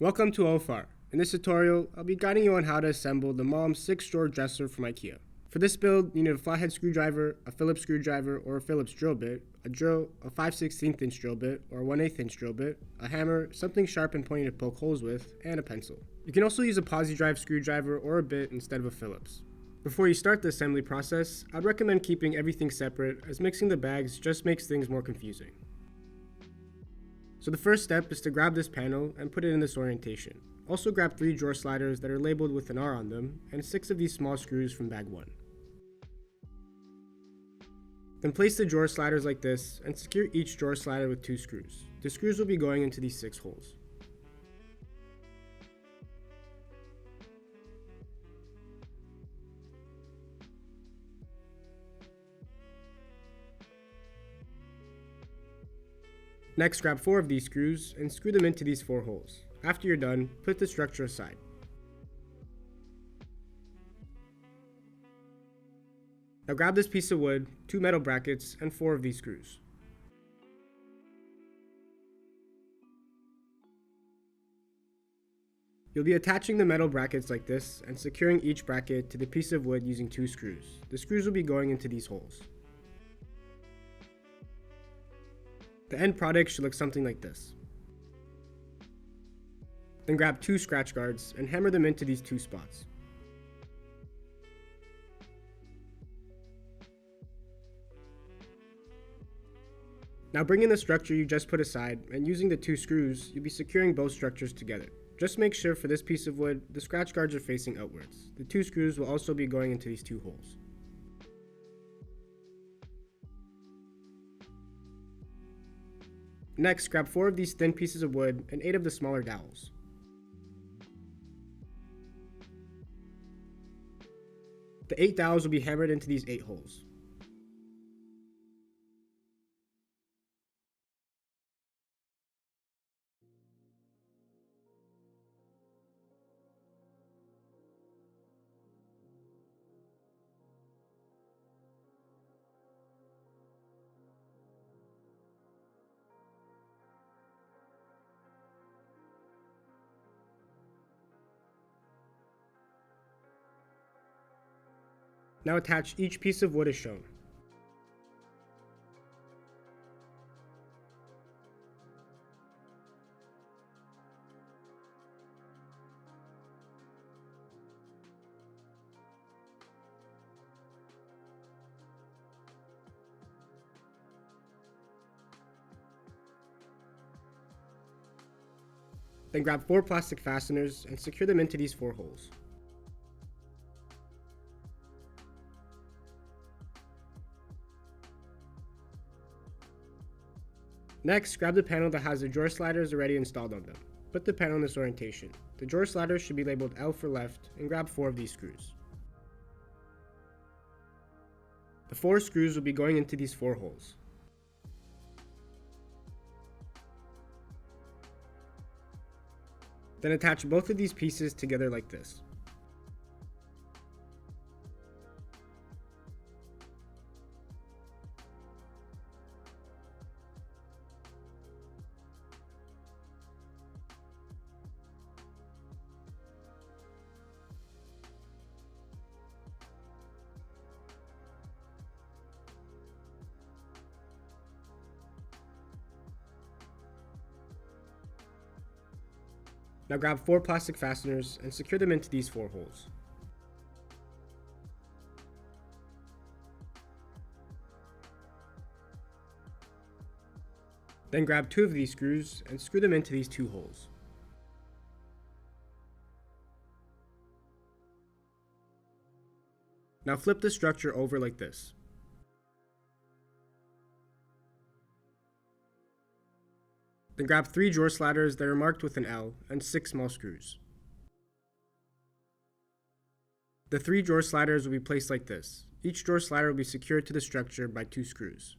Welcome to OFAR. In this tutorial, I'll be guiding you on how to assemble the Malm 6-drawer dresser from IKEA. For this build, you need a flathead screwdriver, a Phillips screwdriver or a Phillips drill bit, a drill, a 5/16 inch drill bit or a 1/8 inch drill bit, a hammer, something sharp and pointy to poke holes with, and a pencil. You can also use a posi drive screwdriver or a bit instead of a Phillips. Before you start the assembly process, I'd recommend keeping everything separate as mixing the bags just makes things more confusing. So the first step is to grab this panel and put it in this orientation. Also grab 3 drawer sliders that are labeled with an R on them and 6 of these small screws from bag 1. Then place the drawer sliders like this and secure each drawer slider with 2 screws. The screws will be going into these 6 holes. Next, grab 4 of these screws and screw them into these 4 holes. After you're done, put the structure aside. Now grab this piece of wood, 2 metal brackets, and 4 of these screws. You'll be attaching the metal brackets like this and securing each bracket to the piece of wood using 2 screws. The screws will be going into these holes. The end product should look something like this. Then grab 2 scratch guards and hammer them into these 2 spots. Now bring in the structure you just put aside, and using the 2 screws, you'll be securing both structures together. Just make sure for this piece of wood, the scratch guards are facing outwards. The 2 screws will also be going into these 2 holes. Next, grab 4 of these thin pieces of wood and 8 of the smaller dowels. The 8 dowels will be hammered into these 8 holes. Now attach each piece of wood as shown. Then grab 4 plastic fasteners and secure them into these 4 holes. Next, grab the panel that has the drawer sliders already installed on them. Put the panel in this orientation. The drawer sliders should be labeled L for left, and grab 4 of these screws. The 4 screws will be going into these 4 holes. Then attach both of these pieces together like this. Now grab 4 plastic fasteners and secure them into these 4 holes. Then grab 2 of these screws and screw them into these 2 holes. Now flip the structure over like this. Then grab 3 drawer sliders that are marked with an L and 6 small screws. The 3 drawer sliders will be placed like this. Each drawer slider will be secured to the structure by 2 screws.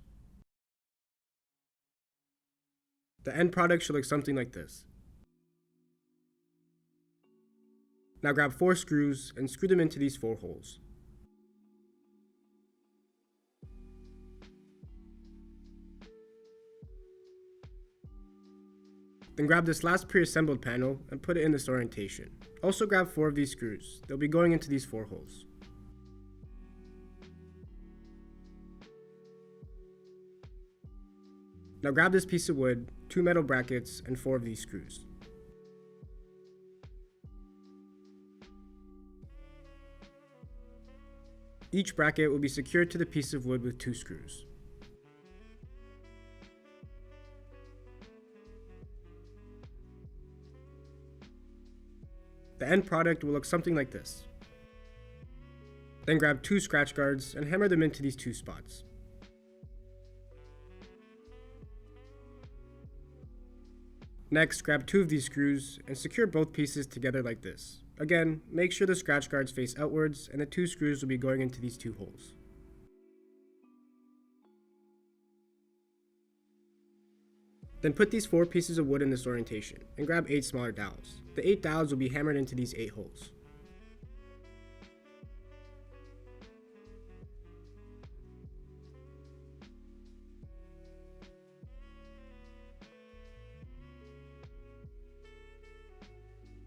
The end product should look something like this. Now grab 4 screws and screw them into these 4 holes. Then Then grab this last pre-assembled panel and put it in this orientation. Also grab 4 of these screws. They'll be going into these 4 holes. Now grab this piece of wood, 2 metal brackets, and 4 of these screws. Each bracket will be secured to the piece of wood with 2 screws. The end product will look something like this. Then grab 2 scratch guards and hammer them into these 2 spots. Next, grab 2 of these screws and secure both pieces together like this. Again, make sure the scratch guards face outwards and the 2 screws will be going into these 2 holes. Then put these 4 pieces of wood in this orientation and grab 8 smaller dowels. The 8 dowels will be hammered into these 8 holes.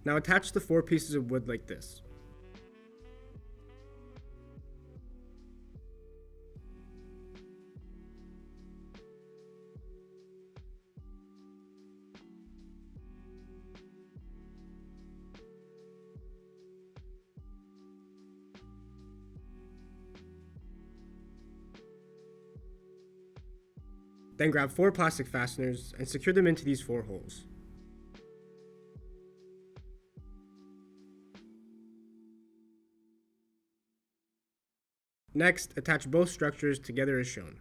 Now attach the 4 pieces of wood like this. Then grab 4 plastic fasteners and secure them into these 4 holes. Next, attach both structures together as shown.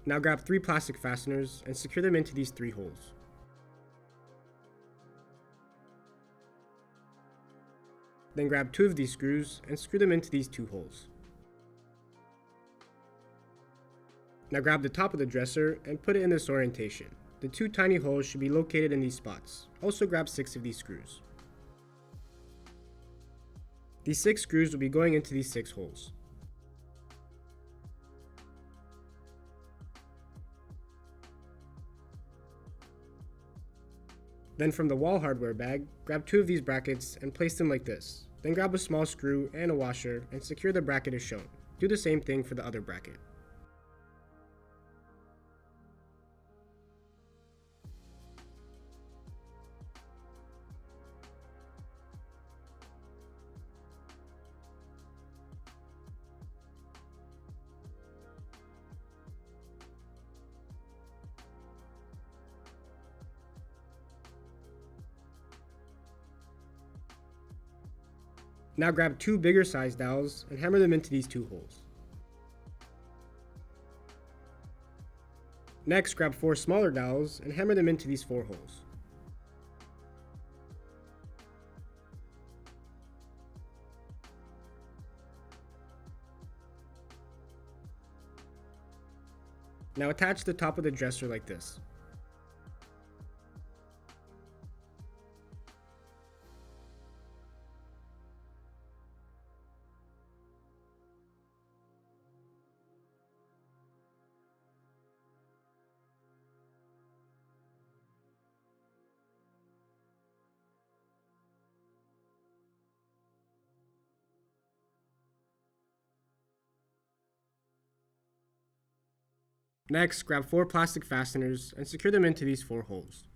Now grab 3 plastic fasteners and secure them into these 3 holes. Then grab 2 of these screws and screw them into these 2 holes. Now grab the top of the dresser and put it in this orientation. The 2 tiny holes should be located in these spots. Also grab 6 of these screws. These 6 screws will be going into these 6 holes. Then from the wall hardware bag, grab 2 of these brackets and place them like this. Then grab a small screw and a washer and secure the bracket as shown. Do the same thing for the other bracket. Now grab 2 bigger sized dowels and hammer them into these 2 holes. Next, grab 4 smaller dowels and hammer them into these 4 holes. Now attach the top of the dresser like this. Next, grab 4 plastic fasteners and secure them into these 4 holes.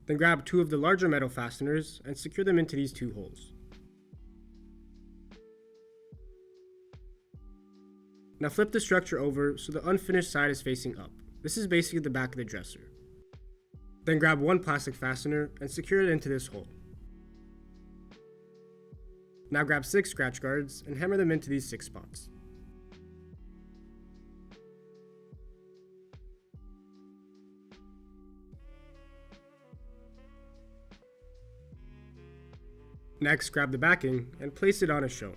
Then grab 2 of the larger metal fasteners and secure them into these 2 holes. Now flip the structure over so the unfinished side is facing up. This is basically the back of the dresser. Then grab 1 plastic fastener and secure it into this hole. Now grab 6 scratch guards and hammer them into these 6 spots. Next, grab the backing and place it on as shown.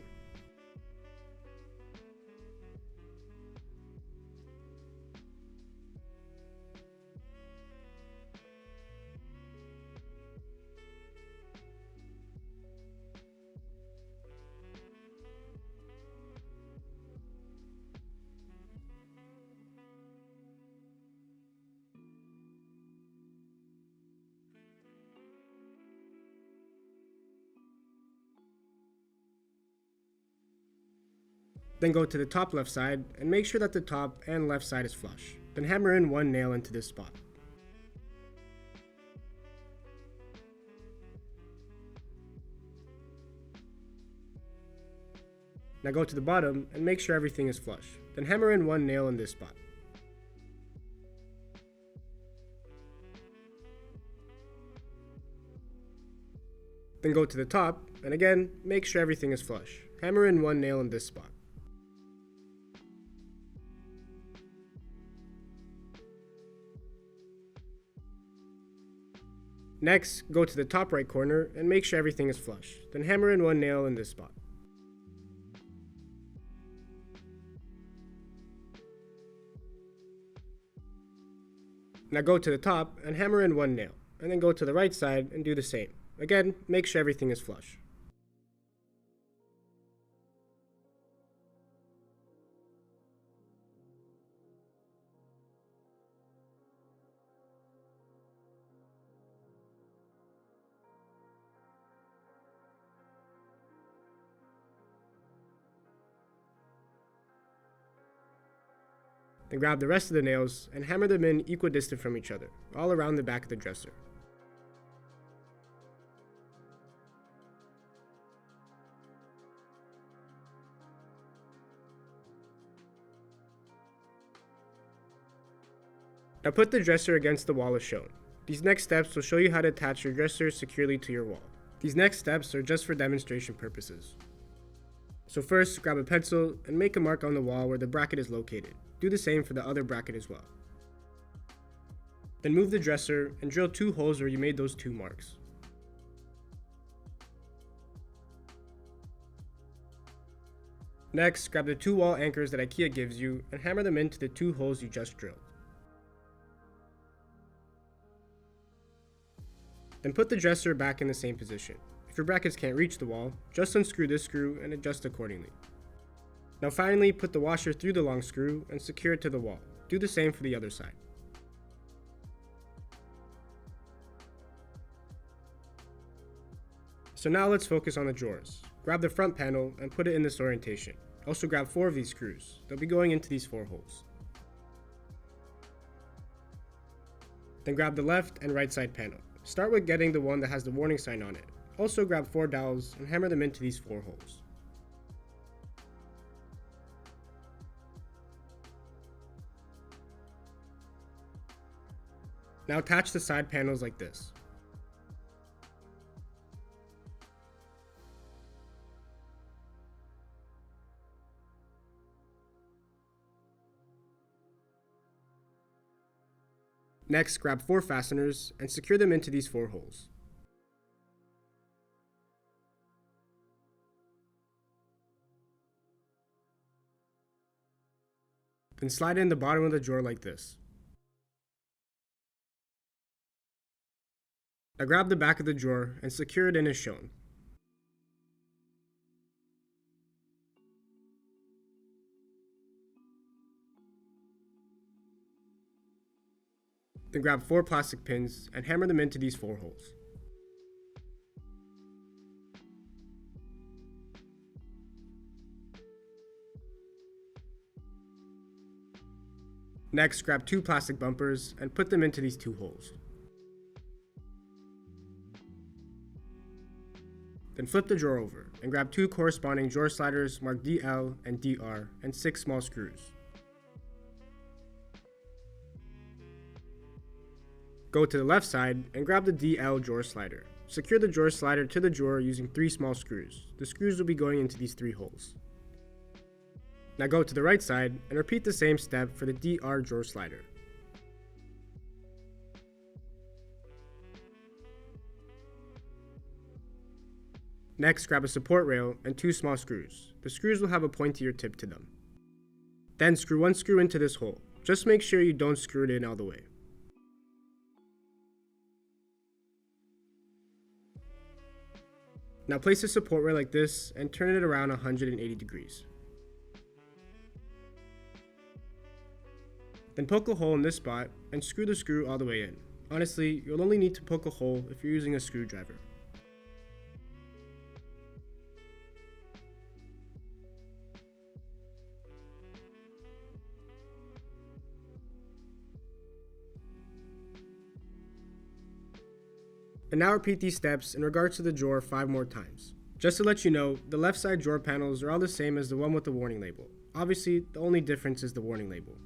Then go to the top left side and make sure that the top and left side is flush. Then hammer in one nail into this spot. Now go to the bottom and make sure everything is flush. Then hammer in one nail in this spot. Then go to the top and again make sure everything is flush. Hammer in one nail in this spot. Next, go to the top right corner and make sure everything is flush. Then hammer in one nail in this spot. Now go to the top and hammer in one nail, and then go to the right side and do the same. Again, make sure everything is flush. Then grab the rest of the nails and hammer them in equidistant from each other, all around the back of the dresser. Now put the dresser against the wall as shown. These next steps will show you how to attach your dresser securely to your wall. These next steps are just for demonstration purposes. So first, grab a pencil and make a mark on the wall where the bracket is located. Do the same for the other bracket as well. Then move the dresser and drill 2 holes where you made those 2 marks. Next, grab the 2 wall anchors that IKEA gives you and hammer them into the 2 holes you just drilled. Then put the dresser back in the same position. If your brackets can't reach the wall, just unscrew this screw and adjust accordingly. Now finally, put the washer through the long screw and secure it to the wall. Do the same for the other side. So now let's focus on the drawers. Grab the front panel and put it in this orientation. Also grab 4 of these screws. They'll be going into these 4 holes. Then grab the left and right side panel. Start with getting the one that has the warning sign on it. Also grab 4 dowels and hammer them into these 4 holes. Now attach the side panels like this. Next, grab 4 fasteners and secure them into these 4 holes. Then slide in the bottom of the drawer like this. Now grab the back of the drawer and secure it in as shown. Then grab 4 plastic pins and hammer them into these 4 holes. Next, grab 2 plastic bumpers and put them into these 2 holes. Then flip the drawer over and grab 2 corresponding drawer sliders marked DL and DR and 6 small screws. Go to the left side and grab the DL drawer slider. Secure the drawer slider to the drawer using 3 small screws. The screws will be going into these 3 holes. Now go to the right side and repeat the same step for the DR drawer slider. Next, grab a support rail and 2 small screws. The screws will have a pointier tip to them. Then screw one screw into this hole. Just make sure you don't screw it in all the way. Now place the support rail like this and turn it around 180 degrees. Then poke a hole in this spot and screw the screw all the way in. Honestly, you'll only need to poke a hole if you're using a screwdriver. And now repeat these steps in regards to the drawer 5 more times. Just to let you know, the left side drawer panels are all the same as the one with the warning label. Obviously, the only difference is the warning label.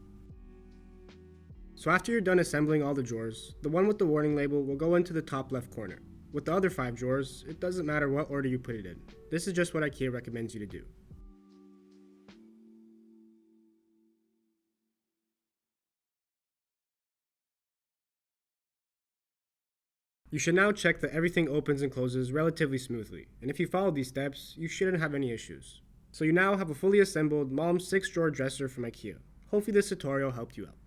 So after you're done assembling all the drawers, the one with the warning label will go into the top left corner. With the other 5 drawers, it doesn't matter what order you put it in. This is just what IKEA recommends you to do. You should now check that everything opens and closes relatively smoothly, and if you follow these steps, you shouldn't have any issues. So you now have a fully assembled Malm 6-drawer dresser from IKEA. Hopefully this tutorial helped you out.